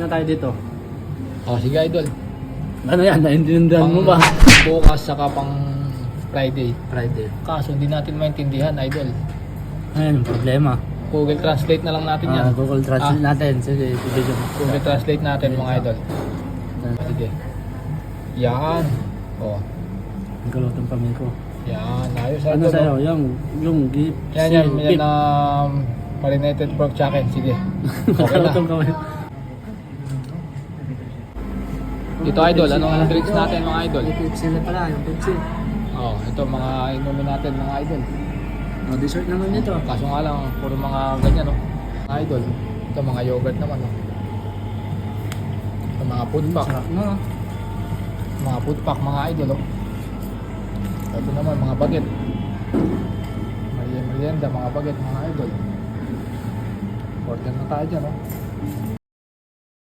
na tayo dito. Oh, sige idol. Ano yan? Naintindihan mo ba? Bukas saka pang Friday. Friday. Kaso hindi natin maintindihan idol. Ayun, yung problema. Google Translate na lang natin yan. Google Translate natin. Sige, sige. Google Translate natin mga idol. Sige. Yan. Oh. Ang galutong pamilya ko. Yan. Ayos Ano idol. sa'yo? Yung gift. Yan yan. Yan na marinated pork chicken. Sige. Okay na. Galutong kamay. Ito idol. Anong drinks natin mga idol? Yung Pepsi na pala. Yung Pepsi. Oh, ito mga inumin natin mga idol. Dessert naman ito. Kaso nga lang, puro mga ganyan, no? Mga idol. Ito, mga yogurt naman, no? Ito, mga food pack. Sarap na. Mga food pack, mga idol, oh. Ito naman, mga baget. Merienda, mga baget, mga idol. Order na tayo dyan, no?